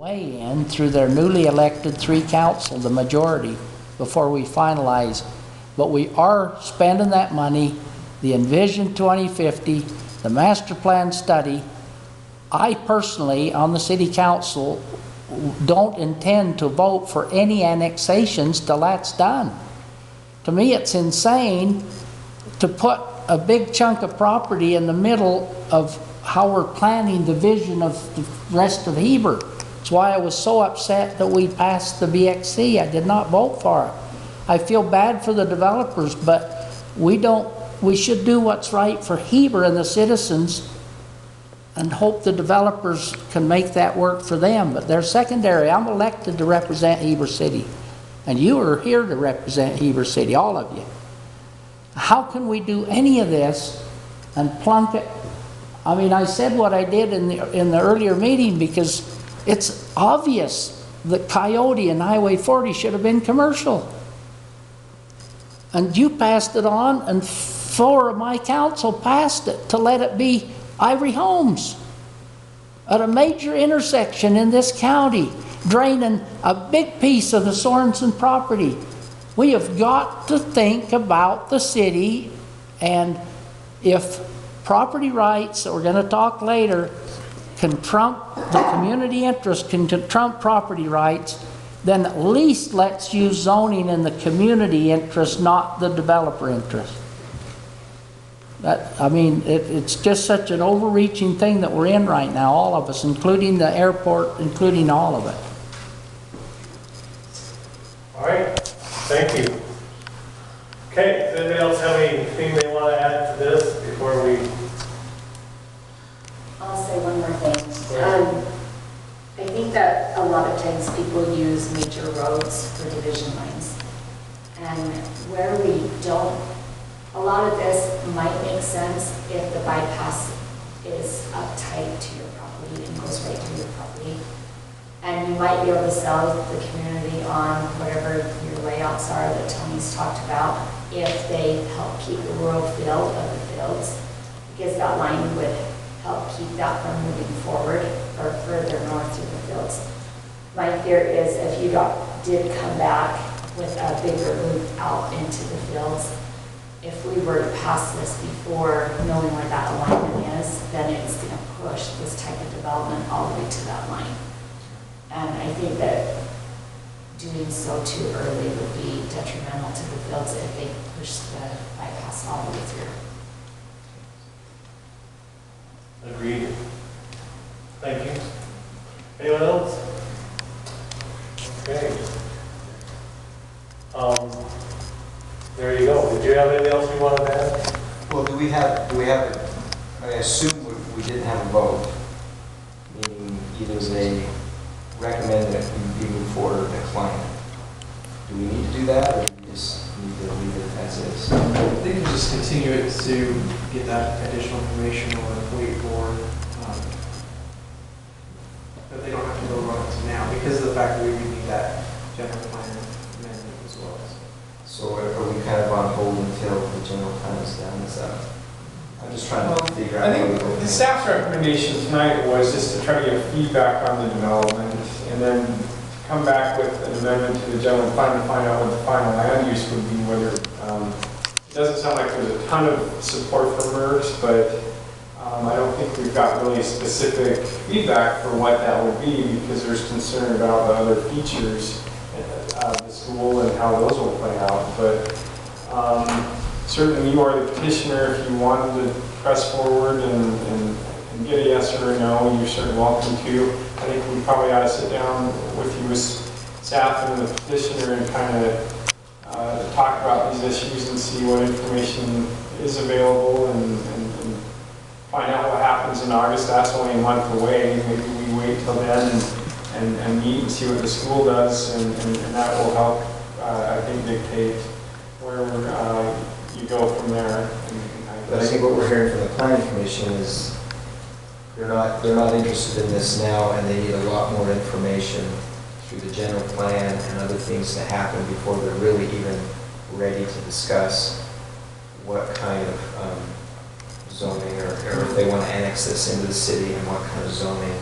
weigh in through their newly elected 3 council, the majority, before we finalize. But we are spending that money, the Envision 2050, the master plan study. I personally, on the city council, don't intend to vote for any annexations till that's done. To me, it's insane to put a big chunk of property in the middle of how we're planning the vision of the rest of Heber. That's why I was so upset that we passed the BXC. I did not vote for it. I feel bad for the developers, but we should do what's right for Heber and the citizens and hope the developers can make that work for them. But they're secondary. I'm elected to represent Heber City, and you are here to represent Heber City, all of you. How can we do any of this and plunk it? I mean, I said what I did in the earlier meeting because it's obvious that Coyote and Highway 40 should have been commercial. And you passed it on, and 4 of my council passed it to let it be Ivory Homes at a major intersection in this county, draining a big piece of the Sorensen property. We have got to think about the city, and if property rights, that we're going to talk later, can trump the community interest, can trump property rights, then at least let's use zoning in the community interest, not the developer interest. I mean, it's just such an overreaching thing that we're in right now, all of us, including the airport, including all of it. All right, thank you. Okay, does anybody else have anything they want to add to this before we? I'll say one more thing. I think that a lot of times people use major roads for division lines. And where we don't, a lot of this might make sense if the bypass is up tight to your property and goes right through your property. And you might be able to sell the community on whatever your layouts are that Tony's talked about if they help keep the rural feel of the fields, because that line would help keep that from moving forward or further north through the fields. My fear is if you did come back with a bigger loop out into the fields, if we were to pass this before knowing where that alignment is, then it's going to push this type of development all the way to that line. And I think that doing so too early would be detrimental to the fields if they push the bypass all the way through. Agreed. Thank you. Anyone else? Okay. There you go. Did you have anything else you wanted to add? Well, do we have, I assume we didn't have a vote, meaning either they recommend that we move forward or decline it. Do we need to do that, or do we just need to leave it as is? They can just continue it to get that additional information or wait for, but they don't have to go on it now because of the fact that we need that general plan amendment as well. So are we kind of on hold until the general plan is done? Is that? I'm just trying to figure out. I think the staff's recommendation tonight was just to try to get feedback on the development and then come back with an amendment to the general plan to find out what the final land use would be, whether it doesn't sound like there's a ton of support for MERS, but I don't think we've got really specific feedback for what that would be because there's concern about the other features of the school and how those will play out. But certainly you are the petitioner. If you wanted to press forward and get a yes or a no, you're certainly welcome to. I think we probably ought to sit down with you as staff and the petitioner and kind of talk about these issues and see what information is available and find out what happens in August. That's only a month away. Maybe we wait till then and meet and see what the school does, and that will help, I think, dictate where you go from there. But I think what we're hearing from the planning commission is they're not interested in this now, and they need a lot more information through the general plan and other things to happen before they're really even ready to discuss what kind of zoning or if they want to annex this into the city and what kind of zoning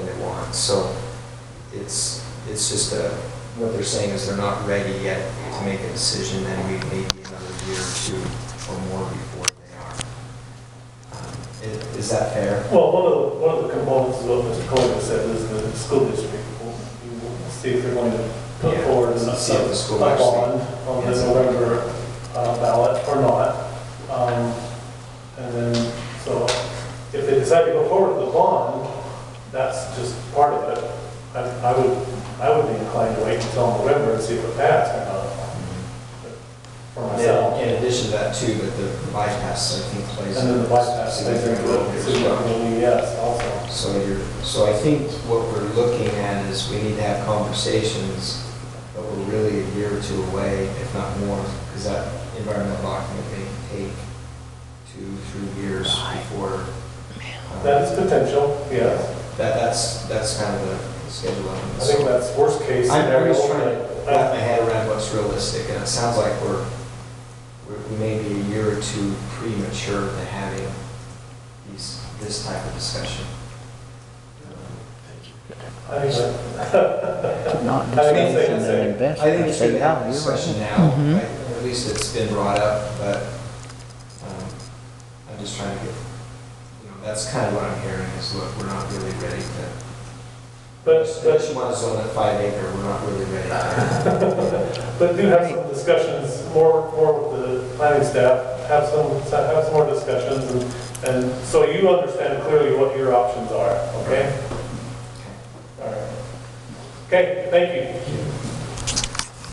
they want. So it's just what they're saying is they're not ready yet to make a decision, and we may be another year or two or more before they are. Is that fair? Well, one of the components of what Mr. Collier said is the school district. We'll see if they're going to put Yeah, forward a see if the school bond actually- on the Yes. November ballot or not. And then, so if they decide to go forward with the bond, that's just part of it. I would be inclined to wait until November and see if it passed or not. For myself. In addition to that too, but the bypass, I think, plays. And then the bypass, I think, significant role here as well. significantly, yes, also. So I think what we're looking at is we need to have conversations, but we're really a year or two away, if not more, because that environmental document may take 2-3 years before. That is potential, yes. That's kind of the schedule. I think that's worst case I'm scenario. just trying to wrap my head around what's realistic, and it sounds like we may be a year or two premature to having this type of discussion. I think that- Not I think discuss it's and safe then to invest. I think it's Say, good to have "Yeah, a you're right." discussion now, right? At least it's been brought up, but I'm just trying to get, that's kind of what I'm hearing is, look, we're not really ready to, But unless you want to zone at 5 acre, we're not really ready to. But do have some discussions, more with the planning staff, have some more discussions, and so you understand clearly what your options are, okay? All right. Okay, thank you.